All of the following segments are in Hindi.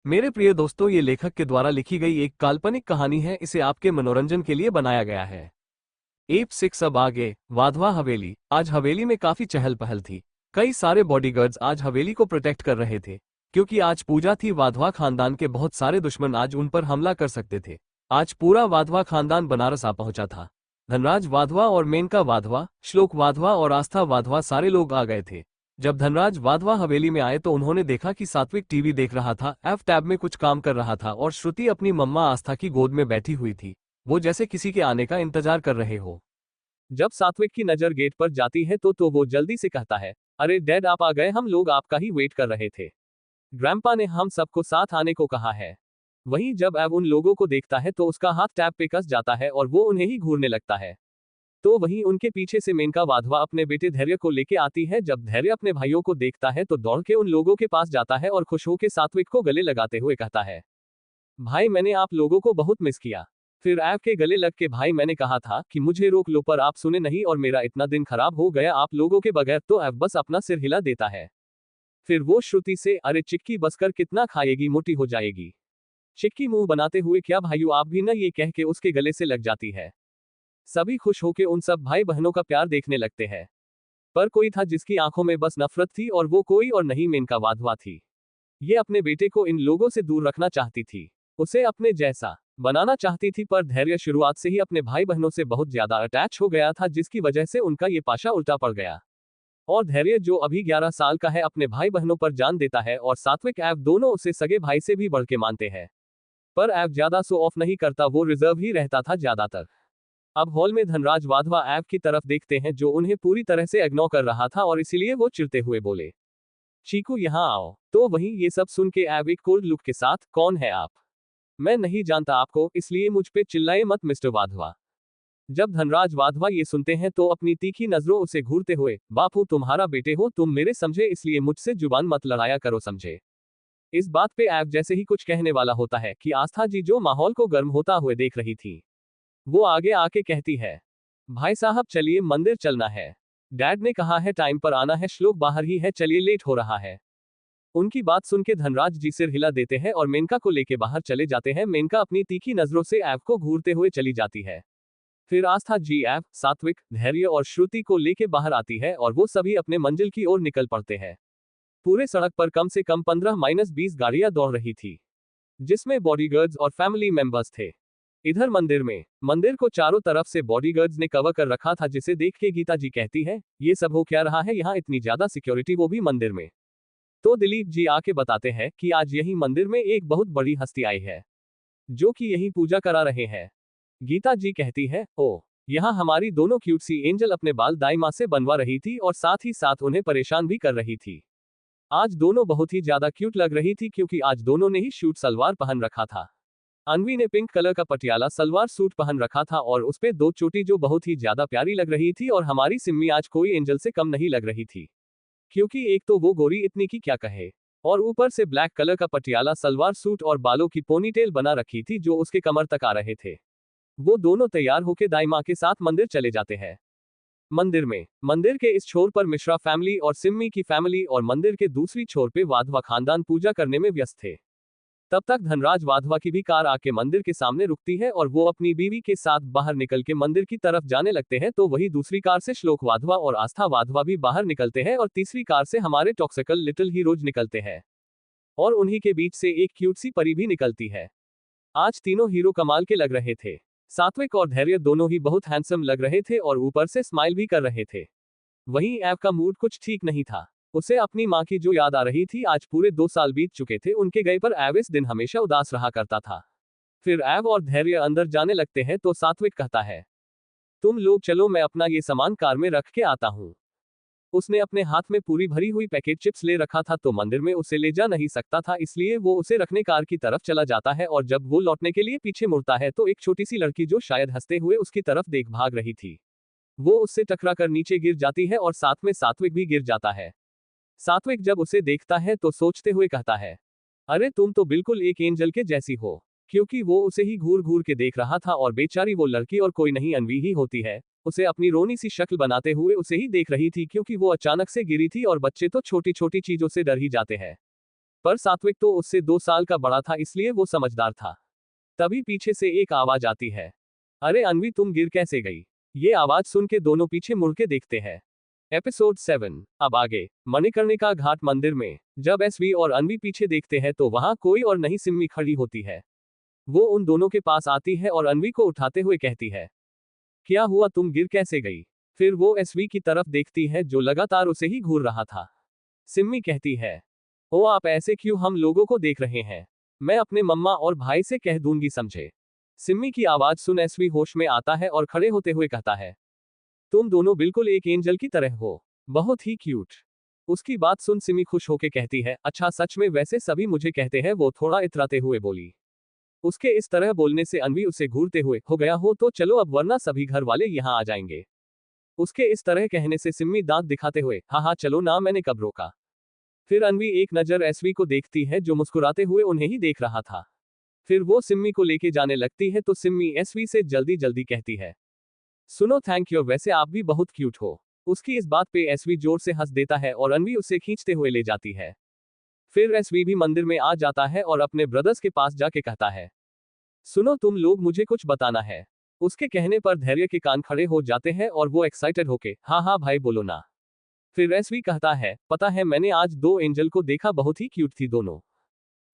मेरे प्रिय दोस्तों, ये लेखक के द्वारा लिखी गई एक काल्पनिक कहानी है। इसे आपके मनोरंजन के लिए बनाया गया है। एप 6 अब आगे वाधवा हवेली। आज हवेली में काफी चहल पहल थी। कई सारे बॉडीगार्ड्स आज हवेली को प्रोटेक्ट कर रहे थे, क्योंकि आज पूजा थी। वाधवा खानदान के बहुत सारे दुश्मन आज उन पर हमला कर सकते थे। आज पूरा वाधवा खानदान बनारस आ पहुंचा था। धनराज वाधवा और मेनका वाधवा, श्लोक वाधवा और आस्था वाधवा सारे लोग आ गए थे। जब धनराज वाधवा हवेली में आए तो उन्होंने देखा कि सात्विक टीवी देख रहा था, एफ टैब में कुछ काम कर रहा था और श्रुति अपनी मम्मा आस्था की गोद में बैठी हुई थी। वो जैसे किसी के आने का इंतजार कर रहे हो। जब सात्विक की नजर गेट पर जाती है तो वो जल्दी से कहता है, अरे डैड, आप आ गए, हम लोग आपका ही वेट कर रहे थे। ग्रैंपा ने हम सबको साथ आने को कहा है। वहीं जब एव उन लोगों को देखता है तो उसका हाथ टैब पे कस जाता है और वो उन्हें ही घूरने लगता है। तो वहीं उनके पीछे से मेनका वाधवा अपने बेटे धैर्य को लेके आती है। जब धैर्य अपने भाइयों को देखता है तो दौड़ के उन लोगों के पास जाता है और खुश होकर सात्विक को गले लगाते हुए कहता है, भाई मैंने आप लोगों को बहुत मिस किया। फिर ऐप के गले लग के, भाई मैंने कहा था कि मुझे रोक लो पर आप सुने नहीं और मेरा इतना दिन खराब हो गया आप लोगों के बगैर। तो ऐप बस अपना सिर हिला देता है। फिर वो श्रुति से, अरे चिक्की बसकर कितना खाएगी, मोटी हो जाएगी। चिक्की मुंह बनाते हुए, क्या भाइयों आप भी ना, ये कह के उसके गले से लग जाती है। सभी खुश होके उन सब भाई बहनों का प्यार देखने लगते हैं। पर कोई था जिसकी आंखों में बस नफरत थी और वो कोई और नहीं मेनका वाधवा थी। ये अपने बेटे को इन लोगों से दूर रखना चाहती थी, उसे अपने जैसा बनाना चाहती थी। पर धैर्य शुरुआत से ही अपने भाई बहनों से बहुत ज्यादा अटैच हो गया था, जिसकी वजह से उनका ये पाशा उल्टा पड़ गया। और धैर्य जो अभी 11 साल का है अपने भाई बहनों पर जान देता है और सात्विक ऐप दोनों उसे सगे भाई से भी बढ़ के मानते हैं। पर ऐप ज्यादा शो ऑफ नहीं करता, वो रिजर्व ही रहता था ज्यादातर। अब हॉल में धनराज वाधवा ऐप की तरफ देखते हैं जो उन्हें पूरी तरह से इग्नोर कर रहा था और इसीलिए वो चिढ़ते हुए बोले, चीकू यहाँ आओ। तो वहीं ये सब सुन के ऐप एक कोल्ड लुक के साथ, कौन है आप? मैं नहीं जानता आपको, इसलिए मुझ पे चिल्लाए मत मिस्टर वाधवा। जब धनराज वाधवा ये सुनते हैं तो अपनी तीखी नजरों उसे घूरते हुए, बापू तुम्हारा बेटे हो, तुम मेरे समझे, इसलिए मुझसे जुबान मत लड़ाया करो, समझे। इस बात पे ऐप जैसे ही कुछ कहने वाला होता है कि आस्था जी जो माहौल को गर्म होता हुए देख रही थी, वो आगे आके कहती है, भाई साहब चलिए मंदिर चलना है। डैड ने कहा है टाइम पर आना है, श्लोक बाहर ही है, चलिए लेट हो रहा है। उनकी बात सुन के धनराज जी सिर हिला देते हैं और मेनका को लेके बाहर चले जाते हैं। मेनका अपनी तीखी नजरों से ऐप को घूरते हुए चली जाती है। फिर आस्था जी ऐप, सात्विक, धैर्य और श्रुति को लेके बाहर आती है और वो सभी अपने मंजिल की ओर निकल पड़ते हैं। पूरे सड़क पर कम से कम 15-20 गाड़ियां दौड़ रही थी, जिसमें बॉडीगार्ड्स और फैमिली मेंबर्स थे। इधर मंदिर को चारों तरफ से बॉडीगार्ड्स ने कवर कर रखा था, जिसे देख के गीता जी कहती है, ये सब हो क्या रहा है यहाँ, इतनी ज्यादा सिक्योरिटी, वो भी मंदिर में। तो दिलीप जी आके बताते हैं कि आज यही मंदिर में एक बहुत बड़ी हस्ती आई है, जो कि यही पूजा करा रहे हैं। गीता जी कहती है, ओ, यहाँ हमारी दोनों क्यूट सी एंजल अपने बाल दाई माँ से बनवा रही थी और साथ ही साथ उन्हें परेशान भी कर रही थी। आज दोनों बहुत ही ज्यादा क्यूट लग रही थी, क्योंकि आज दोनों ने ही शूट सलवार पहन रखा था। अनवी ने पिंक कलर का पटियाला सलवार सूट पहन रखा था और उस पे 2 चोटी जो बहुत ही ज्यादा प्यारी लग रही थी। और हमारी सिम्मी आज कोई एंजल से कम नहीं लग रही थी, क्योंकि एक तो वो गोरी इतनी की क्या कहे, और ऊपर से ब्लैक कलर का पटियाला सलवार सूट और बालों की पोनीटेल बना रखी थी जो उसके कमर तक आ रहे थे। वो दोनों तैयार होके दाई माँ के साथ मंदिर चले जाते हैं। मंदिर के इस छोर पर मिश्रा फैमिली और सिम्मी की फैमिली और मंदिर के दूसरी छोर पे वाधवा खानदान पूजा करने में व्यस्त थे। तब तक धनराज वाधवा की भी कार आके मंदिर के सामने रुकती है और वो अपनी बीवी के साथ बाहर निकल के मंदिर की तरफ जाने लगते हैं। तो वही दूसरी कार से श्लोक वाधवा और आस्था वाधवा भी बाहर निकलते हैं और तीसरी कार से हमारे टॉक्सिकल लिटिल हीरोज निकलते हैं और उन्हीं के बीच से एक क्यूट सी परी भी निकलती है। आज तीनों हीरो कमाल के लग रहे थे। सात्विक और धैर्य दोनों ही बहुत हैंडसम लग रहे थे और ऊपर से स्माइल भी कर रहे थे। वहीं ऐप का मूड कुछ ठीक नहीं था, उसे अपनी माँ की जो याद आ रही थी। आज पूरे 2 साल बीत चुके थे उनके गए पर ऐव इस दिन हमेशा उदास रहा करता था। फिर ऐव और धैर्य अंदर जाने लगते हैं तो सात्विक कहता है, तुम लोग चलो, मैं अपना ये सामान कार में रख के आता हूँ। उसने अपने हाथ में पूरी भरी हुई पैकेट चिप्स ले रखा था, तो मंदिर में उसे ले जा नहीं सकता था, इसलिए वो उसे रखने कार की तरफ चला जाता है। और जब वो लौटने के लिए पीछे मुड़ता है तो एक छोटी सी लड़की जो शायद हंसते हुए उसकी तरफ देख भाग रही थी, वो उससे टकरा कर नीचे गिर जाती है और साथ में सात्विक भी गिर जाता है। सात्विक जब उसे देखता है तो सोचते हुए कहता है, अरे तुम तो बिल्कुल एक एंजल के जैसी हो, क्योंकि वो उसे ही घूर घूर के देख रहा था और बेचारी वो लड़की और कोई नहीं अनवी ही होती है, उसे अपनी रोनी सी शक्ल बनाते हुए उसे ही देख रही थी, क्योंकि वो अचानक से गिरी थी और बच्चे तो छोटी छोटी चीजों से डर ही जाते हैं। पर सात्विक तो उससे 2 साल का बड़ा था, इसलिए वो समझदार था। तभी पीछे से एक आवाज आती है, अरे अनवी तुम गिर कैसे गई? ये आवाज सुन के दोनों पीछे मुड़ के देखते हैं। एपिसोड 7 अब आगे। मणिकर्णिका घाट मंदिर में जब एसवी और अनवी पीछे देखते हैं तो वहां कोई और नहीं सिम्मी खड़ी होती है। वो उन दोनों के पास आती है और अनवी को उठाते हुए कहती है, क्या हुआ, तुम गिर कैसे गई? फिर वो एसवी की तरफ देखती है जो लगातार उसे ही घूर रहा था। सिम्मी कहती है, ओ आप ऐसे क्यों हम लोगों को देख रहे हैं? मैं अपने मम्मा और भाई से कह दूंगी, समझे? सिम्मी की आवाज सुन एसवी होश में आता है और खड़े होते हुए कहता है, तुम दोनों बिल्कुल एक एंजल की तरह हो, बहुत ही क्यूट। उसकी बात सुन सिमी खुश होके कहती है, अच्छा सच में, वैसे सभी मुझे कहते हैं, वो थोड़ा इतराते हुए बोली। उसके इस तरह बोलने से अनवी उसे घूरते हुए, हो गया हो तो चलो अब, वरना सभी घर वाले यहाँ आ जाएंगे। उसके इस तरह कहने से सिम्मी दांत दिखाते हुए, हाँ हाँ चलो ना, मैंने कब रोका। फिर अनवी एक नजर एसवी को देखती है जो मुस्कुराते हुए उन्हें ही देख रहा था। फिर वो सिम्मी को लेके जाने लगती है तो सिम्मी एसवी से जल्दी जल्दी कहती है, सुनो थैंक यू, वैसे आप भी बहुत क्यूट हो। उसकी इस बात पे एसवी जोर से हंस देता है और अनवी उसे खींचते हुए ले जाती है। फिर एसवी भी मंदिर में आ जाता है और अपने ब्रदर्स के पास जाके कहता है, सुनो तुम लोग, मुझे कुछ बताना है। उसके कहने पर धैर्य के कान खड़े हो जाते हैं और वो एक्साइटेड होके, हाँ हाँ भाई बोलो ना। फिर एसवी कहता है, पता है मैंने आज 2 एंजल को देखा, बहुत ही क्यूट थी दोनों।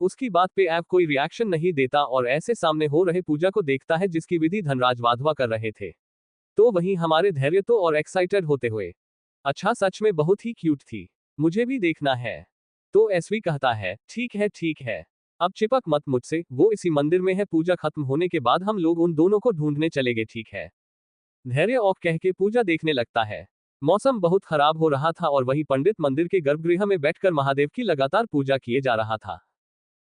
उसकी बात पे ऐप कोई रिएक्शन नहीं देता और ऐसे सामने हो रहे पूजा को देखता है जिसकी विधि धनराज वाधवा कर रहे थे। तो वहीं हमारे धैर्य तो और एक्साइटेड होते हुए, अच्छा सच में बहुत ही क्यूट थी, मुझे भी देखना है। तो एसवी कहता है, ठीक है ठीक है, अब चिपक मत मुझसे, वो इसी मंदिर में है, पूजा खत्म होने के बाद हम लोग उन दोनों को ढूंढने चलेंगे, ठीक है? धैर्य ओक कह के पूजा देखने लगता है। मौसम बहुत खराब हो रहा था और वही पंडित मंदिर के गर्भगृह में बैठकर महादेव की लगातार पूजा किए जा रहा था।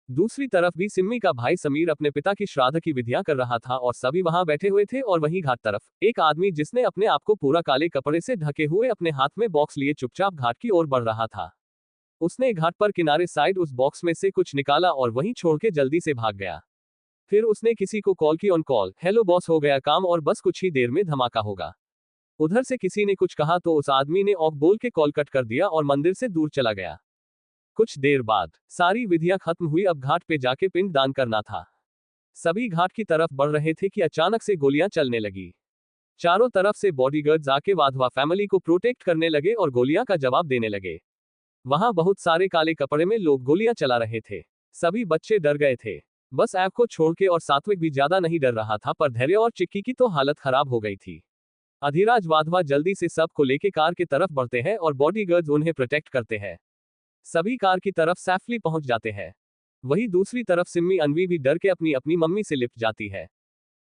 दूसरी तरफ भी सिम्मी का भाई समीर अपने पिता की श्राद्ध की विधियां कर रहा था और सभी वहां बैठे हुए थे। और वहीं घाट तरफ एक आदमी जिसने अपने आप को पूरा काले कपड़े से ढके हुए अपने हाथ में बॉक्स लिए चुपचाप घाट की ओर बढ़ रहा था। उसने घाट पर किनारे साइड उस बॉक्स में से कुछ निकाला और वहीं छोड़ के जल्दी से भाग गया। फिर उसने किसी को कॉल की, ऑन कॉल, हेलो बॉस, हो गया काम और बस कुछ ही देर में धमाका होगा। उधर से किसी ने कुछ कहा तो उस आदमी ने ऑफ बोल के कॉल कट कर दिया और मंदिर से दूर चला गया। कुछ देर बाद सारी विधियां खत्म हुई, अब घाट पे जाके पिंड दान करना था। सभी घाट की तरफ बढ़ रहे थे कि अचानक से गोलियां चलने लगी। चारों तरफ से बॉडीगार्ड्स आके वाधवा फैमिली को प्रोटेक्ट करने लगे और गोलियां का जवाब देने लगे। वहां बहुत सारे काले कपड़े में लोग गोलियां चला रहे थे। सभी बच्चे डर गए थे, बस ऐप को छोड़ के, और सात्विक भी ज्यादा नहीं डर रहा था, पर धैर्य और चिक्की की तो हालत खराब हो गई थी। अधिराज वाधवा जल्दी से सबको लेके कार की तरफ बढ़ते हैं और बॉडीगार्ड्स उन्हें प्रोटेक्ट करते हैं। सभी कार की तरफ सेफली पहुंच जाते हैं। वही दूसरी तरफ सिम्मी अनवी भी डर के अपनी अपनी मम्मी से लिपट जाती है।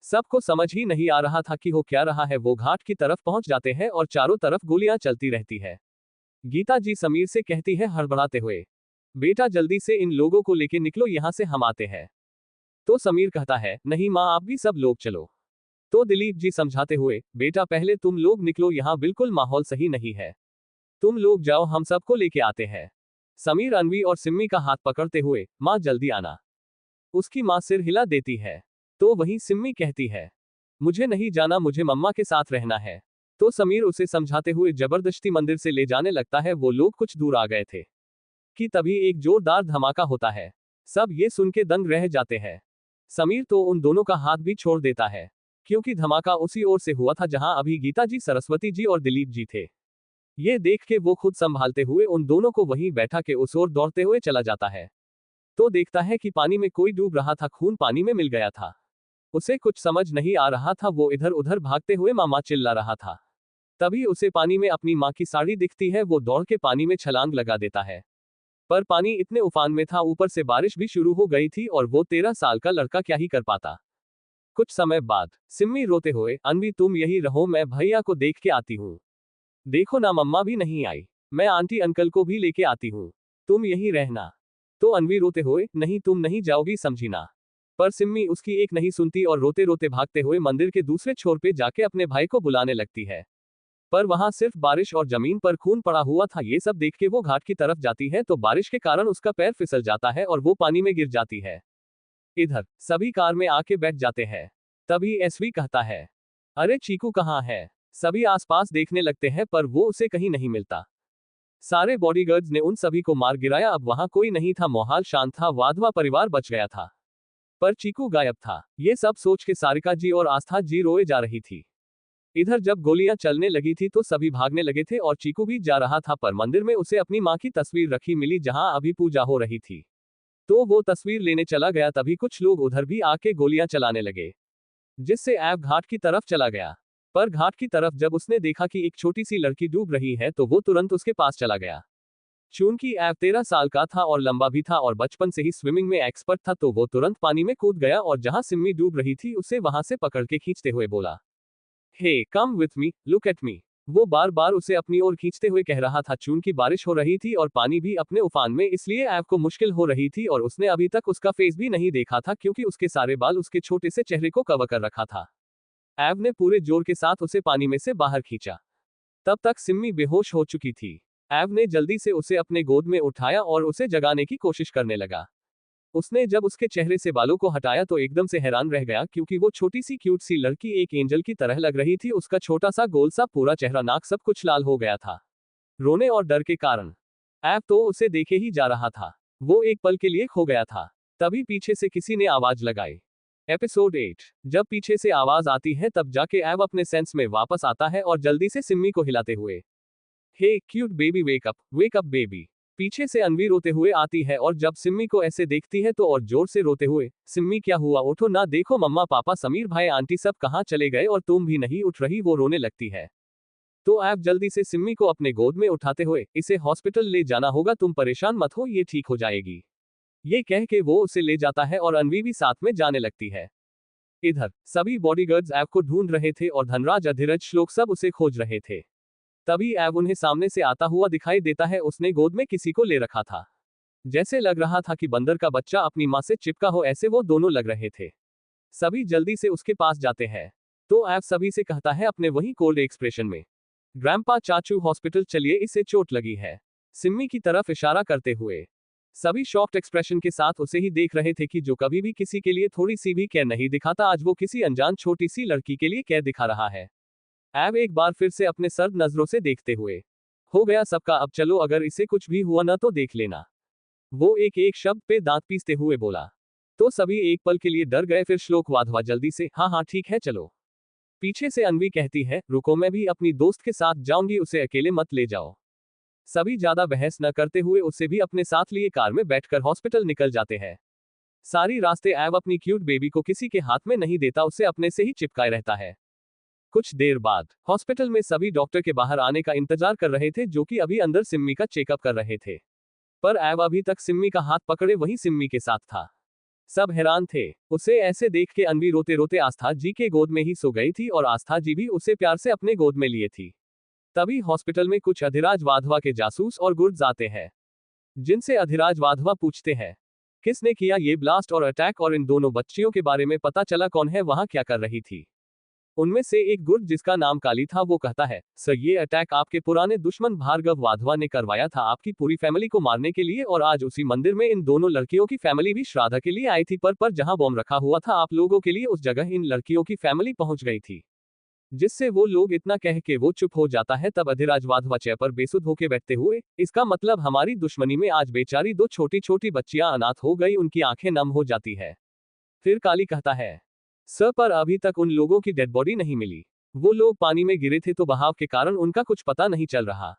सबको समझ ही नहीं आ रहा था कि हो क्या रहा है। वो घाट की तरफ पहुंच जाते हैं और चारों तरफ गोलियां चलती रहती है। गीता जी समीर से कहती है हड़बड़ाते हुए, बेटा जल्दी से इन लोगों को लेके निकलो, यहां से हम आते हैं। तो समीर कहता है, नहीं माँ, आप भी सब लोग चलो। तो दिलीप जी समझाते हुए, बेटा पहले तुम लोग निकलो, यहां बिल्कुल माहौल सही नहीं है, तुम लोग जाओ, हम सबको लेके आते हैं। समीर अनवी और सिम्मी का हाथ पकड़ते हुए, माँ जल्दी आना। उसकी माँ सिर हिला देती है। तो वहीं सिम्मी कहती है, मुझे नहीं जाना, मुझे मम्मा के साथ रहना है। तो समीर उसे समझाते हुए जबरदस्ती मंदिर से ले जाने लगता है। वो लोग कुछ दूर आ गए थे कि तभी एक जोरदार धमाका होता है। सब ये सुन के दंग रह जाते हैं। समीर तो उन दोनों का हाथ भी छोड़ देता है, क्योंकि धमाका उसी ओर से हुआ था जहां अभी गीता जी, सरस्वती जी और दिलीप जी थे। ये देख के वो खुद संभालते हुए उन दोनों को वहीं बैठा के उस ओर दौड़ते हुए चला जाता है। तो देखता है कि पानी में कोई डूब रहा था, खून पानी में मिल गया था। उसे कुछ समझ नहीं आ रहा था, वो इधर उधर भागते हुए मामा चिल्ला रहा था। तभी उसे पानी में अपनी माँ की साड़ी दिखती है। वो दौड़ के पानी में छलांग लगा देता है, पर पानी इतने उफान में था, ऊपर से बारिश भी शुरू हो गई थी और वो 13 साल का लड़का क्या ही कर पाता। कुछ समय बाद सिम्मी रोते हुए, अनवी तुम यही रहो, मैं भैया को देख के आती हूँ। देखो ना मम्मा भी नहीं आई, मैं आंटी अंकल को भी लेके आती हूँ, तुम यही रहना। तो अनवी रोते हुए, नहीं तुम नहीं जाओगी, समझी ना। पर सिम्मी उसकी एक नहीं सुनती और रोते रोते भागते हुए मंदिर के दूसरे छोर पे जाके अपने भाई को बुलाने लगती है। पर वहां सिर्फ बारिश और जमीन पर खून पड़ा हुआ था। ये सब देख के वो घाट की तरफ जाती है तो बारिश के कारण उसका पैर फिसल जाता है और वो पानी में गिर जाती है। इधर सभी कार में आके बैठ जाते हैं। तभी एसवी कहता है, अरे चीकू कहाँ है? सभी आसपास देखने लगते हैं पर वो उसे कहीं नहीं मिलता। सारे बॉडीगार्ड्स ने उन सभी को मार गिराया। अब वहां कोई नहीं था, माहौल शांत था, वाधवा परिवार बच गया था। पर चीकू गायब था। ये सब सोच के सारिका जी और आस्था जी रोए जा रही थी। इधर जब गोलियां चलने लगी थी तो सभी भागने लगे थे और चीकू भी जा रहा था, पर मंदिर में उसे अपनी मां की तस्वीर रखी मिली जहां अभी पूजा हो रही थी। तो वो तस्वीर लेने चला गया, तभी कुछ लोग उधर भी आके गोलियां चलाने लगे, जिससे ऐब घाट की तरफ चला गया। पर घाट की तरफ जब उसने देखा कि एक छोटी सी लड़की डूब रही है तो वो तुरंत उसके पास चला गया। चूंकि ऐब 13 साल का था और लंबा भी था और बचपन से ही स्विमिंग में एक्सपर्ट था, तो वो तुरंत पानी में कूद गया और जहां सिम्मी डूब रही थी उसे वहां से पकड़ के खींचते हुए बोला, hey come with me, look at me. वो बार बार उसे अपनी ओर खींचते हुए कह रहा था। चूंकि बारिश हो रही थी और पानी भी अपने उफान में, इसलिए ऐब को मुश्किल हो रही थी और उसने अभी तक उसका फेस भी नहीं देखा था क्योंकि उसके सारे बाल उसके छोटे से चेहरे को कवर कर रखा था। ऐब ने पूरे जोर के साथ उसे पानी में से बाहर खींचा। तब तक सिम्मी बेहोश हो चुकी थी। ऐब ने जल्दी से उसे अपने गोद में उठाया और उसे जगाने की कोशिश करने लगा। उसने जब उसके चेहरे से बालों को हटाया तो एकदम से हैरान रह गया क्योंकि वो छोटी सी क्यूट सी लड़की एक एंजल की तरह लग रही थी। उसका छोटा सा गोल सा पूरा चेहरा, नाक, सब कुछ लाल हो गया था रोने और डर के कारण। ऐब तो उसे देखे ही जा रहा था। वो एक पल के लिए खो गया था। तभी पीछे से किसी ने आवाज लगाई। एपिसोड 8। जब पीछे से आवाज आती है तब जाके ऐब अपने सेंस में वापस आता है और जल्दी से सिम्मी को हिलाते हुए, hey cute baby wake up baby. पीछे से अनवी रोते हुए आती है और जब सिम्मी को ऐसे देखती है तो और जोर से रोते हुए, सिम्मी क्या हुआ, उठो ना, देखो मम्मा पापा समीर भाई आंटी सब कहाँ चले गए और तुम भी नहीं उठ रही। वो रोने लगती है। तो ऐब जल्दी से सिम्मी को अपने गोद में उठाते हुए, इसे हॉस्पिटल ले जाना होगा, तुम परेशान मत हो, ये ठीक हो जाएगी। ये कह के वो उसे ले जाता है और अनवी भी साथ में जाने लगती है। इधर सभी बॉडीगार्ड्स ऐब को ढूंढ रहे थे और धनराज, अधिरज, श्लोक सब उसे खोज रहे थे। तभी ऐब उन्हें सामने से आता हुआ दिखाई देता है। उसने गोद में किसी को ले रखा था। जैसे लग रहा था कि बंदर का बच्चा अपनी मां से चिपका हो, ऐसे वो दोनों लग रहे थे। सभी जल्दी से उसके पास जाते हैं। तो ऐब सभी से कहता है अपने वही कोल्ड एक्सप्रेशन में, ग्रैंपा चाचू हॉस्पिटल चलिए, इसे चोट लगी है, सिम्मी की तरफ इशारा करते हुए। सभी शॉक्ड एक्सप्रेशन के साथ उसे ही देख रहे थे कि जो कभी भी किसी के लिए थोड़ी सी भी केयर नहीं दिखाता, आज वो किसी अनजान छोटी सी लड़की के लिए केयर दिखा रहा है। ऐब एक बार फिर से अपने सर्द नजरों से देखते हुए, हो गया सबका, अब चलो, अगर इसे कुछ भी हुआ ना तो देख लेना। वो एक एक शब्द पे दांत पीसते हुए बोला। तो सभी एक पल के लिए डर गए। फिर श्लोक वाधवा जल्दी से, हाँ हाँ ठीक है चलो। पीछे से अनवी कहती है, रुको, मैं भी अपनी दोस्त के साथ जाऊंगी, उसे अकेले मत ले जाओ। सभी ज्यादा बहस न करते हुए उसे भी अपने साथ लिए कार में बैठकर हॉस्पिटल निकल जाते हैं। सारी रास्ते ऐब अपनी क्यूट बेबी को किसी के हाथ में नहीं देता, उसे अपने से ही चिपकाए रहता है। कुछ देर बाद हॉस्पिटल में सभी डॉक्टर के बाहर आने का इंतजार कर रहे थे, जो कि अभी अंदर सिम्मी का चेकअप कर रहे थे। पर ऐब अभी तक सिम्मी का हाथ पकड़े वहीं सिम्मी के साथ था। सब हैरान थे। उसे ऐसे देख के अनवी रोते रोते आस्था जी के गोद में ही सो गई थी और आस्था जी भी उसे प्यार से अपने गोद में लिए थी। तभी हॉस्पिटल में कुछ अधिराज वाधवा के जासूस और गुर्ड्स आते हैं, जिनसे अधिराज वाधवा पूछते हैं, किसने किया ये ब्लास्ट और अटैक, और इन दोनों बच्चियों के बारे में पता चला कौन है, वहां क्या कर रही थी। उनमें से एक गुर्ड जिसका नाम काली था, वो कहता है, सर ये अटैक आपके पुराने दुश्मन भार्गव वाधवा ने करवाया था आपकी पूरी फैमिली को मारने के लिए, और आज उसी मंदिर में इन दोनों लड़कियों की फैमिली भी श्राद्ध के लिए आई थी, पर जहां बॉम्ब रखा हुआ था आप लोगों के लिए, उस जगह इन लड़कियों की फैमिली पहुंच गई थी। जिससे वो लोग इतना कह के वो चुप हो जाता है। तब अधिराज वाधवा चेयर पर बेसुध होके बैठते हुए, इसका मतलब हमारी दुश्मनी में आज बेचारी दो छोटी छोटी बच्चियां अनाथ हो गई, उनकी आंखें नम हो जाती है। फिर काली कहता है, सर पर अभी तक उन लोगों की डेड बॉडी नहीं मिली, वो लोग पानी में गिरे थे तो बहाव के कारण उनका कुछ पता नहीं चल रहा।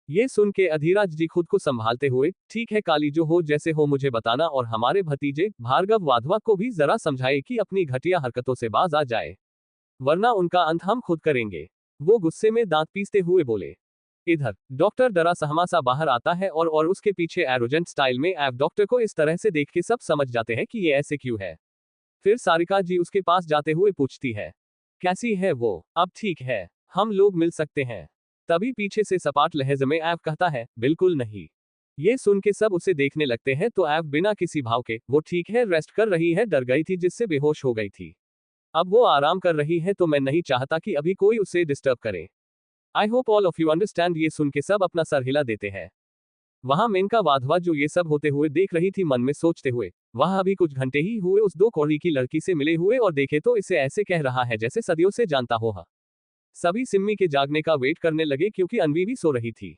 ये सुन के अधिराज जी खुद को संभालते हुए, ठीक है काली, जो हो जैसे हो मुझे बताना, और हमारे भतीजे भार्गव वाधवा को भी जरा समझाए कि अपनी घटिया हरकतों से बाज आ जाए, वरना उनका अंत हम खुद करेंगे। वो गुस्से में दांत पीसते हुए बोले। इधर डॉक्टर डरा सहमा सा बाहर आता है और उसके पीछे एरोजेंट स्टाइल में ऐब डॉक्टर को इस तरह से देख के सब समझ जाते हैं कि ये ऐसे क्यों है। फिर सारिका जी उसके पास जाते हुए पूछती है, कैसी है वो, अब ठीक है, हम लोग मिल सकते हैं। तभी पीछे से सपाट लहजे में ऐब कहता है, बिल्कुल नहीं। ये सुन के सब उसे देखने लगते हैं तो ऐब बिना किसी भाव के, वो ठीक है, रेस्ट कर रही है, डर गई थी जिससे बेहोश हो गई थी, अब वो आराम कर रही है, तो मैं नहीं चाहता कि अभी कोई उसे डिस्टर्ब करे। I hope all of you understand. ये सुन के सब अपना सर हिला देते हैं। वहां मेनका वाधवा जो ये सब होते हुए देख रही थी, मन में सोचते हुए, वह अभी कुछ घंटे ही हुए उस दो कौड़ी की लड़की से मिले हुए, और देखे तो इसे ऐसे कह रहा है जैसे सदियों से जानता हो। सभी सिम्मी के जागने का वेट करने लगे क्योंकि अनवी भी सो रही थी।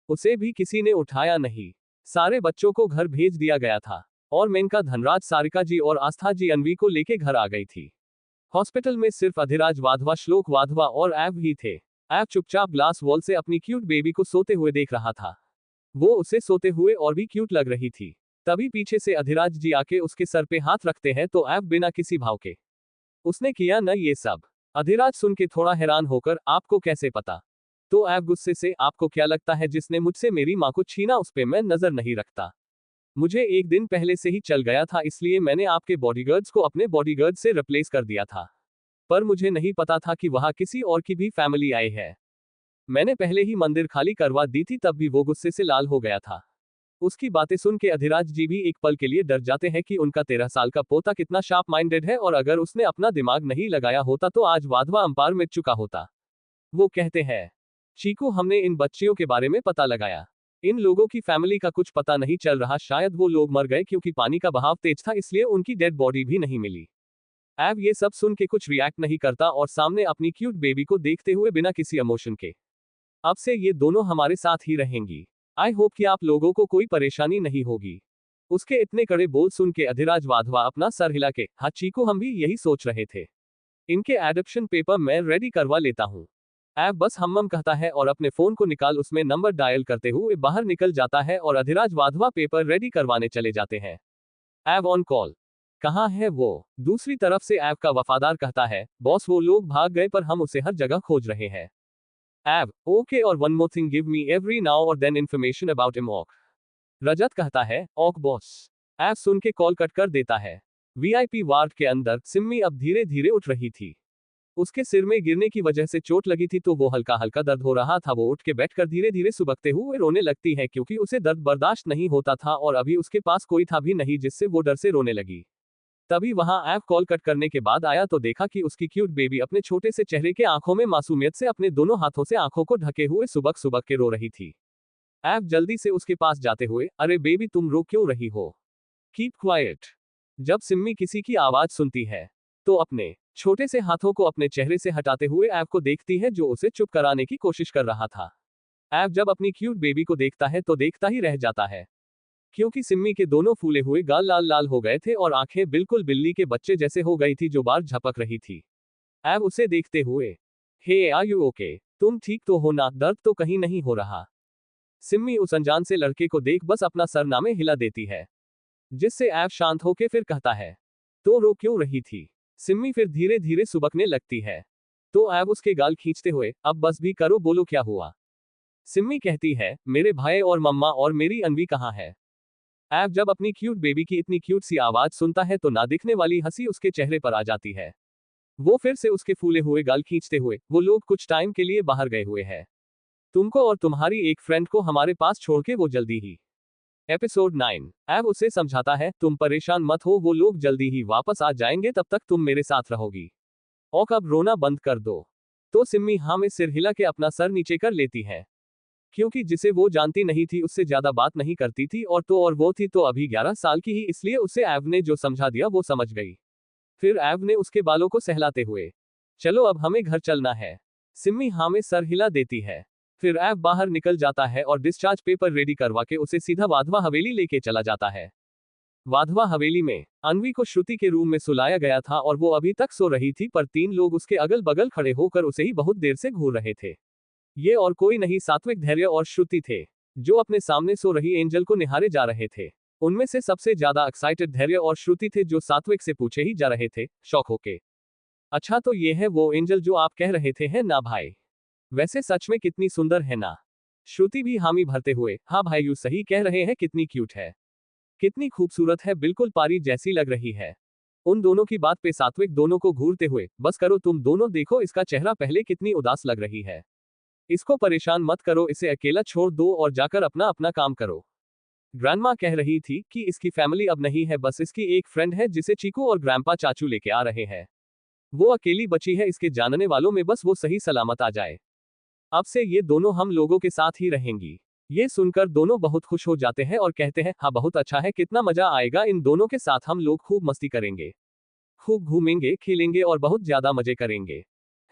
उसे भी किसी ने उठाया नहीं। सारे बच्चों को घर भेज दिया गया था और मेनका, धनराज, सारिका जी और आस्था जी अन्वी को लेके घर आ गई थी। हॉस्पिटल में सिर्फ अधिराज वाधवा, श्लोक वाधवा और ऐव ही थे। ऐव चुपचाप ग्लास वॉल से अपनी क्यूट बेबी को सोते हुए देख रहा था। वो उसे सोते हुए और भी क्यूट लग रही थी। तभी पीछे से अधिराज जी आके उसके सर पे हाथ रखते हैं तो ऐव बिना किसी भाव के, उसने किया न ये सब। अधिराज सुन के थोड़ा हैरान होकर, आपको कैसे पता? तो ऐव गुस्से से, आपको क्या लगता है जिसने मुझसे मेरी माँ को छीना उस पे मैं नजर नहीं रखता? मुझे एक दिन पहले से ही चल गया था, इसलिए मैंने आपके बॉडीगार्ड्स को अपने बॉडीगार्ड से रिप्लेस कर दिया था। पर मुझे नहीं पता था कि वहां किसी और की भी फैमिली आई है। मैंने पहले ही मंदिर खाली करवा दी थी, तब भी वो गुस्से से लाल हो गया था। उसकी बातें सुन के अधिराज जी भी एक पल के लिए डर जाते हैं कि उनका 13 साल का पोता कितना शार्प माइंडेड है, और अगर उसने अपना दिमाग नहीं लगाया होता तो आज वाधवा अंपायर मिट चुका होता। वो कहते हैं, चीकू, हमने इन बच्चियों के बारे में पता लगाया। इन लोगों की फैमिली का कुछ पता नहीं चल रहा, शायद वो लोग मर गए क्योंकि पानी का बहाव तेज था, इसलिए उनकी डेड बॉडी भी नहीं मिली। ऐव ये सब सुन के कुछ रिएक्ट नहीं करता और सामने अपनी क्यूट बेबी को देखते हुए बिना किसी इमोशन के, अब से ये दोनों हमारे साथ ही रहेंगी। आई होप कि आप लोगों को कोई परेशानी नहीं होगी। उसके इतने कड़े बोल सुन के अधिराज वाधवा अपना सर हिला के, हाँ चीकू, हम भी यही सोच रहे थे। इनके एडॉप्शन पेपर मैं रेडी करवा लेता हूँ। ऐव बस हम कहता है और अपने फोन को निकाल उसमें नंबर डायल करते हुए बाहर निकल जाता है और अधिराज वाधवा पेपर रेडी करवाने चले जाते हैं। ऐव ऑन कॉल, कहाँ है वो? दूसरी तरफ से ऐव का वफादार कहता है, बॉस वो लोग भाग गए पर हम उसे हर जगह खोज रहे हैं। ऐव, ओके, और one more thing, give me every now और देन इन्फॉर्मेशन अबाउट हिम ऑक। रजत कहता है, ऑक बॉस। ऐव सुन के कॉल कट कर देता है। वीआईपी वार्ड के अंदर सिम्मी अब धीरे धीरे उठ रही थी। उसके सिर में गिरने की वजह से चोट लगी थी तो वो हल्का हल्का दर्द हो रहा था। वो उठ के बैठकर धीरे धीरे सुबकते हुए रोने लगती है क्योंकि उसे दर्द बर्दाश्त नहीं होता था और अभी उसके पास कोई था भी नहीं जिससे वो डर से रोने लगी। तभी वहां ऐव कॉल कट करने के बाद आया तो देखा कि उसकी क्यूट बेबी अपने छोटे से चेहरे के आंखों में मासूमियत से अपने दोनों हाथों से आंखों को ढके हुए सुबक सुबक के रो रही थी। ऐव जल्दी से उसके पास जाते हुए, अरे बेबी, तुम रो क्यों रही हो? Keep quiet. जब सिम्मी किसी की आवाज सुनती है तो अपने छोटे से हाथों को अपने चेहरे से हटाते हुए ऐव को देखती है जो उसे चुप कराने की कोशिश कर रहा था। ऐव जब अपनी क्यूट बेबी को देखता है तो देखता ही रह जाता है क्योंकि सिम्मी के दोनों फूले हुए गाल लाल लाल हो गए थे और आंखें बिल्कुल बिल्ली के बच्चे जैसे हो गई थी जो बार झपक रही थी। ऐव उसे देखते हुए, हे आर यू ओके? तुम ठीक तो हो ना? दर्द तो कहीं नहीं हो रहा? सिम्मी उस अनजान से लड़के को देख बस अपना सर नामे हिला देती है, जिससे ऐव शांत होके फिर कहता है, तो रो क्यों रही थी? सिम्मी फिर धीरे धीरे सुबकने लगती है तो ऐव उसके गाल खींचते हुए, अब बस भी करो, बोलो क्या हुआ? सिम्मी कहती है, मेरे भाई और मम्मा और मेरी अन्वी कहाँ है? ऐव जब अपनी क्यूट बेबी की इतनी क्यूट सी आवाज सुनता है तो ना दिखने वाली हंसी उसके चेहरे पर आ जाती है। वो फिर से उसके फूले हुए गाल खींचते हुए, वो लोग कुछ टाइम के लिए बाहर गए हुए हैं। तुमको और तुम्हारी एक फ्रेंड को हमारे पास छोड़ के वो जल्दी ही। एपिसोड 9। ऐव उसे समझाता है, तुम परेशान मत हो, वो लोग जल्दी ही वापस आ जाएंगे, तब तक तुम मेरे साथ रहोगी। और अब रोना बंद कर दो। तो सिम्मी हाँ में सिर हिला के अपना सर नीचे कर लेती है क्योंकि जिसे वो जानती नहीं थी उससे ज्यादा बात नहीं करती थी और वो थी तो अभी 11 साल की ही, इसलिए उसे ऐव ने जो समझा दिया वो समझ गई। फिर ऐव ने उसके बालों को सहलाते हुए, चलो अब हमें घर चलना है। सिम्मी हाँ में सर हिला देती है। फिर ऐव बाहर निकल जाता है और डिस्चार्ज पेपर रेडी करवा के उसे सीधा वाधवा हवेली लेके चला जाता है। वाधवा हवेली में अन्वी को श्रुति के रूम में सुलाया गया था और वो अभी तक सो रही थी, पर 3 लोग उसके अगल बगल खड़े होकर उसे ही बहुत देर से घूर रहे थे। ये और कोई नहीं, सात्विक, धैर्य और श्रुति थे, जो अपने सामने सो रही एंजल को निहारे जा रहे थे। उनमें से सबसे ज्यादा एक्साइटेड धैर्य और श्रुति थे, जो सात्विक से पूछे ही जा रहे थे, शौक होके, अच्छा तो ये है वो एंजल जो आप कह रहे थे, है ना भाई? वैसे सच में कितनी सुंदर है ना? श्रुति भी हामी भरते हुए, हाँ भाई, यू सही कह रहे हैं, कितनी क्यूट है, कितनी खूबसूरत है, बिल्कुल पारी जैसी लग रही है। उन दोनों की बात पे सात्विक दोनों को घूरते हुए, बस करो तुम दोनों, देखो इसका चेहरा पहले कितनी उदास लग रही है। इसको परेशान मत करो, इसे अकेला छोड़ दो और जाकर अपना अपना काम करो। ग्रैंडमा कह रही थी कि इसकी फैमिली अब नहीं है, बस इसकी एक फ्रेंड है जिसे चीकू और ग्रैंपा चाचू लेके आ रहे हैं। वो अकेली बची है इसके जानने वालों में, बस वो सही सलामत आ जाए। अब से ये दोनों हम लोगों के साथ ही रहेंगी। ये सुनकर दोनों बहुत खुश हो जाते हैं और कहते हैं, हाँ बहुत अच्छा है, कितना मजा आएगा इन दोनों के साथ, हम लोग खूब मस्ती करेंगे, खूब घूमेंगे, खेलेंगे और बहुत ज्यादा मजे करेंगे।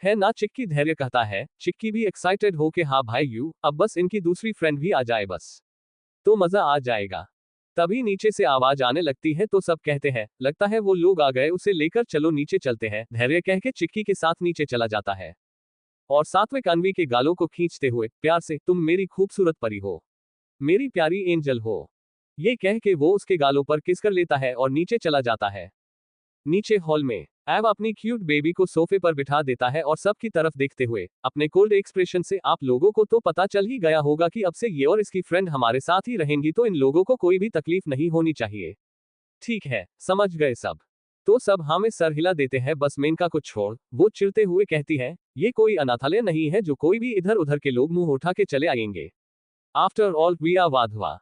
है ना चिक्की, धैर्य कहता है। चिक्की भी एक्साइटेड हो के हाँ भाई यू, अब बस इनकी दूसरी फ्रेंड भी आ जाए बस तो मजा आ जाएगा। तभी नीचे से आवाज आने लगती है तो सब कहते हैं लगता है वो लोग आ गए, उसे लेकर चलो नीचे चलते हैं। धैर्य कह के चिक्की के साथ नीचे चला जाता है और सात्विक अन्वी के गालों को खींचते हुए प्यार से तुम मेरी खूबसूरत परी हो, मेरी प्यारी एंजल हो, ये कह के वो उसके गालों पर किस कर लेता है और नीचे चला जाता है। नीचे हॉल में एव अपनी क्यूट बेबी को सोफे पर बिठा देता है और सबकी तरफ देखते हुए अपने कोल्ड एक्सप्रेशन से आप लोगों को तो पता चल ही गया होगा कि अब से ये और इसकी फ्रेंड हमारे साथ ही रहेंगी, तो इन लोगों को कोई भी तकलीफ नहीं होनी चाहिए। ठीक है, समझ गए सब। तो सब हमें सर हिला देते हैं, बस मेनका को छोड़। वो चिढ़ते हुए कहती है ये कोई अनाथालय नहीं है जो कोई भी इधर उधर के लोग मुंह उठा के चले आएंगे। After all we are Wadhwa.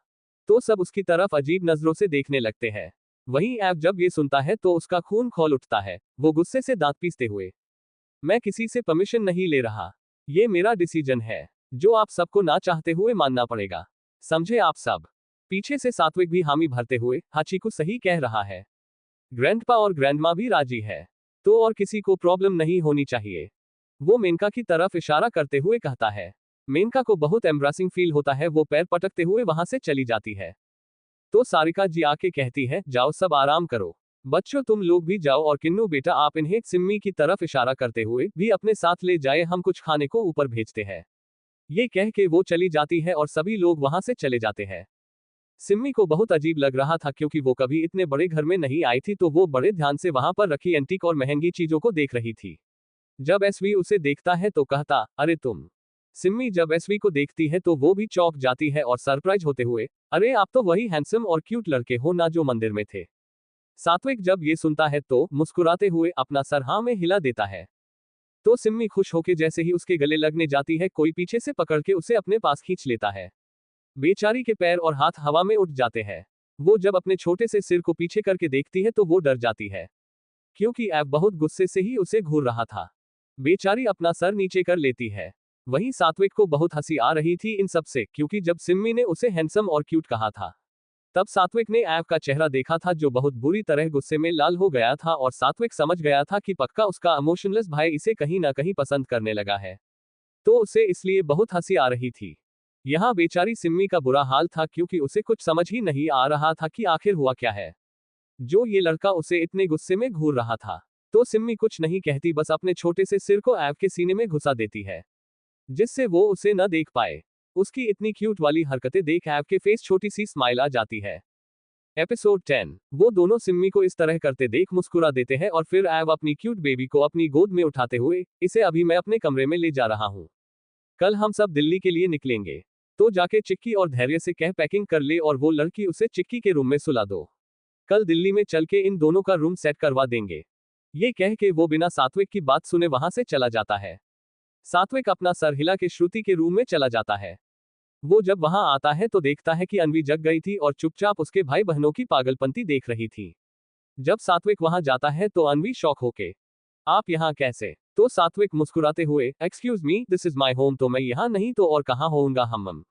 तो सब उसकी तरफ अजीब नजरों से देखने लगते हैं। वहीं ऐप जब ये सुनता है तो उसका खून खौल उठता है। वो गुस्से से दांत पीसते हुए मैं किसी से परमिशन नहीं ले रहा, ये मेरा डिसीजन है जो आप सबको ना चाहते हुए मानना पड़ेगा, समझे आप सब। पीछे से सात्विक भी हामी भरते हुए हाचीकू सही कह रहा है। ग्रैंडपा और ग्रैंडमा भी राजी है तो और किसी को प्रॉब्लम नहीं होनी चाहिए। वो मेनका की तरफ इशारा करते हुए कहता है। मेनका को बहुत एम्ब्रेसिंग फील होता है, वो पैर पटकते हुए वहां से चली जाती है। तो सारिका जी आके कहती है जाओ सब आराम करो, बच्चों तुम लोग भी जाओ और किन्नू बेटा आप इन्हें सिम्मी की तरफ इशारा करते हुए भी अपने साथ ले जाए, हम कुछ खाने को ऊपर भेजते हैं। ये कह के वो चली जाती है और सभी लोग वहां से चले जाते हैं। सिम्मी को बहुत अजीब लग रहा था क्योंकि वो कभी इतने बड़े घर में नहीं आई थी, तो वो बड़े ध्यान से वहां पर रखी एंटीक और महंगी चीजों को देख रही थी। जब एसवी उसे देखता है तो कहता अरे तुम। सिम्मी जब एसवी को देखती है तो वो भी चौंक जाती है और सरप्राइज होते हुए अरे आप तो वही हैंडसम और क्यूट लड़के हो ना जो मंदिर में थे। सात्विक जब ये सुनता है तो मुस्कुराते हुए अपना सर हाँ में हिला देता है। तो सिम्मी खुश होके जैसे ही उसके गले लगने जाती है कोई पीछे से पकड़ के उसे अपने पास खींच लेता है। बेचारी के पैर और हाथ हवा में उठ जाते हैं। वो जब अपने छोटे से सिर को पीछे करके देखती है तो वो डर जाती है क्योंकि ऐप बहुत गुस्से से ही उसे घूर रहा था। बेचारी अपना सर नीचे कर लेती है। वहीं सात्विक को बहुत हंसी आ रही थी इन सब से क्योंकि जब सिम्मी ने उसे हैंडसम और क्यूट कहा था तब सात्विक ने ऐप का चेहरा देखा था जो बहुत बुरी तरह गुस्से में लाल हो गया था और सात्विक समझ गया था कि पक्का उसका इमोशनलेस भाई इसे कहीं ना कहीं पसंद करने लगा है, तो उसे इसलिए बहुत हंसी आ रही थी। यहाँ बेचारी सिम्मी का बुरा हाल था क्योंकि उसे कुछ समझ ही नहीं आ रहा था कि आखिर हुआ क्या है जो ये लड़का उसे इतने गुस्से में घूर रहा था। तो सिम्मी कुछ नहीं कहती, बस अपने छोटे से सिर को ऐप के सीने में घुसा देती है जिससे वो उसे न देख पाए। उसकी इतनी क्यूट वाली हरकतें देख ऐप के फेस छोटी सी स्माइल आ जाती है। एपिसोड 10। वो दोनों सिम्मी को इस तरह करते देख मुस्कुरा देते हैं और फिर ऐप अपनी क्यूट बेबी को अपनी गोद में उठाते हुए इसे अभी मैं अपने कमरे में ले जा रहा हूँ, कल हम सब दिल्ली के लिए निकलेंगे, तो जाके चिक्की और धैर्य से कह पैकिंग कर ले और वो लड़की उसे चिक्की के रूम में सुला दो, कल दिल्ली में चल के इन दोनों का रूम सेट करवा देंगे। ये कह के वो बिना सात्विक की बात सुने वहां से चला जाता है। सात्विक अपना सर हिला के श्रुति के रूम में चला जाता है। वो जब वहां आता है तो देखता है कि अन्वी जग गई थी और चुपचाप उसके भाई बहनों की पागलपंती देख रही थी। जब सात्विक वहां जाता है तो अन्वी शॉक होके आप यहाँ कैसे? तो सात्विक मुस्कुराते हुए excuse me this is my home, तो मैं यहाँ नहीं तो और कहाँ होऊंगा हम।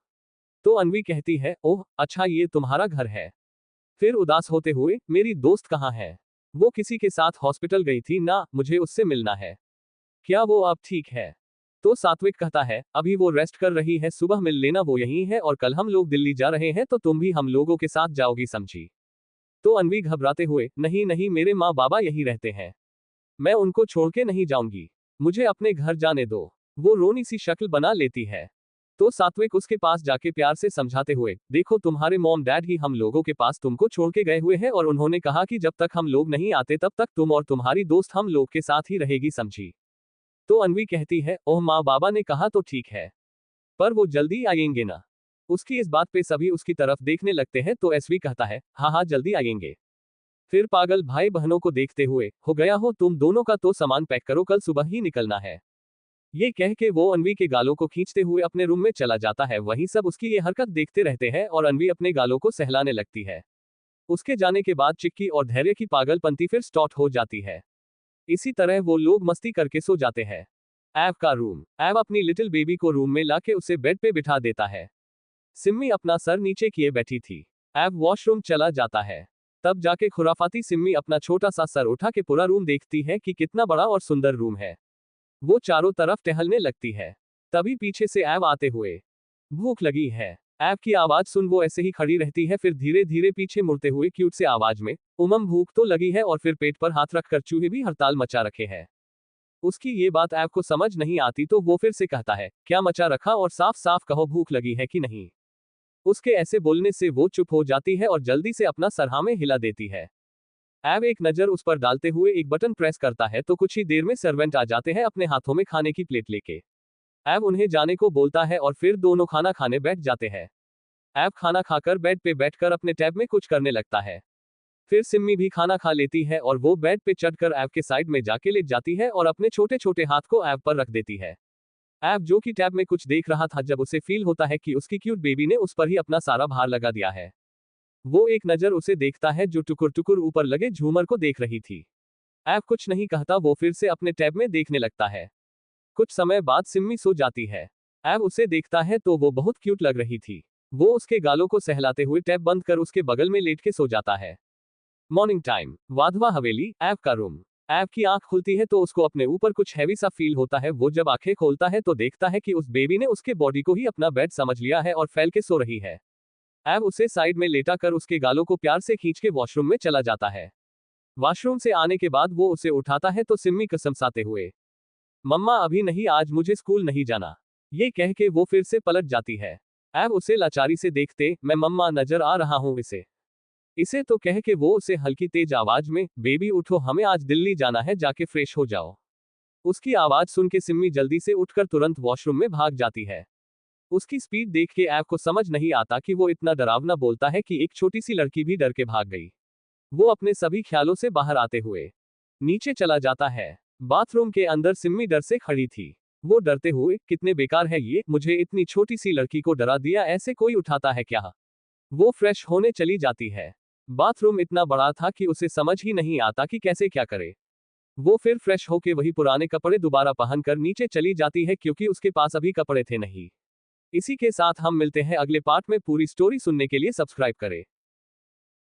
तो अन्वी कहती है ओह अच्छा ये तुम्हारा घर है। फिर उदास होते हुए मेरी दोस्त कहाँ है? वो किसी के साथ हॉस्पिटल गई थी ना, मुझे उससे मिलना है। क्या वो अब ठीक है? तो सात्विक कहता है अभी वो रेस्ट कर रही है, सुबह मिल लेना, वो यहीं है और कल हम लोग दिल्ली जा रहे हैं तो तुम भी हम लोगों के साथ जाओगी, समझी? तो अन्वी घबराते हुए नहीं नहीं मेरे माँ बाबा यहीं रहते हैं, मैं उनको छोड़ के नहीं जाऊंगी, मुझे अपने घर जाने दो। वो रोनी सी शक्ल बना लेती है। तो सात्विक उसके पास जाके प्यार से समझाते हुए देखो तुम्हारे मॉम डैड ही हम लोगों के पास तुमको छोड़ के गए हुए हैं और उन्होंने कहा कि जब तक हम लोग नहीं आते तब तक तुम और तुम्हारी दोस्त हम लोग के साथ ही रहेगी, समझी? तो अन्वी कहती है ओह माँ बाबा ने कहा तो ठीक है, पर वो जल्दी आएंगे ना? उसकी इस बात पे सभी उसकी तरफ देखने लगते हैं तो एसवी कहता है हाँ हाँ जल्दी आएंगे। फिर पागल भाई बहनों को देखते हुए हो गया हो तुम दोनों का, तो सामान पैक करो कल सुबह ही निकलना है। ये कह के वो अन्वी के गालों को खींचते हुए अपने रूम में चला जाता है। वहीं सब उसकी ये हरकत देखते रहते हैं और अन्वी अपने गालों को सहलाने लगती है। उसके जाने के बाद चिक्की और धैर्य की पागलपंती फिर स्टार्ट हो जाती है। इसी तरह वो लोग मस्ती करके सो जाते हैं। ऐव का रूम। ऐव अपनी लिटिल बेबी को रूम में लाके उसे बेड पे बिठा देता है। सिम्मी अपना सर नीचे किए बैठी थी। ऐव वॉशरूम चला जाता है। तब जाके खुराफाती सिम्मी अपना छोटा सा सर उठा के पूरा रूम देखती है कि कितना बड़ा और सुंदर रूम है। वो चारों तरफ टहलने लगती है। तभी पीछे से ऐब आते हुए, भूख लगी है। ऐब की आवाज सुन वो ऐसे ही खड़ी रहती है, फिर धीरे धीरे पीछे मुड़ते हुए क्यूट से आवाज में, भूख तो लगी है, और फिर पेट पर हाथ रखकर चूहे भी हड़ताल मचा रखे हैं। उसकी ये बात ऐब को समझ नहीं आती तो वो फिर से कहता है, क्या मचा रखा, और साफ साफ कहो भूख लगी है कि नहीं। उसके ऐसे बोलने से वो चुप हो जाती है और जल्दी से अपना सरहामे हिला देती है। ऐब एक नजर उस पर डालते हुए एक बटन प्रेस करता है तो कुछ ही देर में सर्वेंट आ जाते हैं अपने हाथों में खाने की प्लेट लेके। ऐब उन्हें जाने को बोलता है और फिर दोनों खाना खाने बैठ जाते हैं। ऐब खाना खाकर बेड पे बैठकर अपने टैब में कुछ करने लगता है। फिर सिम्मी भी खाना खा लेती है और वो बेड पे चढ़कर ऐब के साइड में जाके लेट जाती है और अपने छोटे छोटे हाथ को ऐब पर रख देती है। ऐब जो कि टैब में कुछ देख रहा था, जब उसे फील होता है कि उसकी क्यूट बेबी ने उस पर ही अपना सारा भार लगा दिया है। वो एक नजर उसे देखता है जो टुकुर टुकुर ऊपर लगे झूमर को देख रही थी। ऐब कुछ नहीं कहता, वो फिर से अपने टैब में देखने लगता है। कुछ समय बाद सिम्मी सो जाती है। ऐब उसे देखता है तो वो बहुत क्यूट लग रही थी। वो उसके गालों को सहलाते हुए टैब बंद कर उसके बगल में लेट के सो जाता है। मॉर्निंग टाइम, वाधवा हवेली, ऐब का रूम। ऐब की आंख खुलती है तो उसको अपने ऊपर कुछ हैवी सा फील होता है। वो जब आंखें खोलता है तो देखता है कि उस बेबी ने उसके बॉडी को ही अपना बेड समझ लिया है और फैल के सो रही है। ऐब उसे साइड में लेटा कर उसके गालों को प्यार से खींच के वॉशरूम में चला जाता है। वॉशरूम से आने के बाद वो उसे उठाता है तो सिम्मी कसमसाते हुए, मम्मा अभी नहीं, आज मुझे स्कूल नहीं जाना, ये कह के वो फिर से पलट जाती है। ऐब उसे लाचारी से देखते, मैं मम्मा नजर आ रहा हूँ इसे तो कह के वो उसे हल्की तेज आवाज में, बेबी उठो, हमें आज दिल्ली जाना है, जाके फ्रेश हो जाओ। उसकी आवाज सुन के सिम्मी जल्दी से उठकर तुरंत वॉशरूम में भाग जाती है। उसकी स्पीड देख के ऐब को समझ नहीं आता कि वो इतना डरावना बोलता है कि एक छोटी सी लड़की भी डर के भाग गई। वो अपने सभी ख्यालों से बाहर आते हुए नीचे चला जाता है। बाथरूम के अंदर सिम्मी डर से खड़ी थी। वो डरते हुए, कितने बेकार है ये, मुझे इतनी छोटी सी लड़की को डरा दिया, ऐसे कोई उठाता है क्या। वो फ्रेश होने चली जाती है। बाथरूम इतना बड़ा था कि उसे समझ ही नहीं आता कि कैसे क्या करे। वो फिर फ्रेश होके वही पुराने कपड़े दोबारा पहनकर नीचे चली जाती है क्योंकि उसके पास अभी कपड़े थे नहीं। इसी के साथ हम मिलते हैं अगले पार्ट में। पूरी स्टोरी सुनने के लिए सब्सक्राइब करें।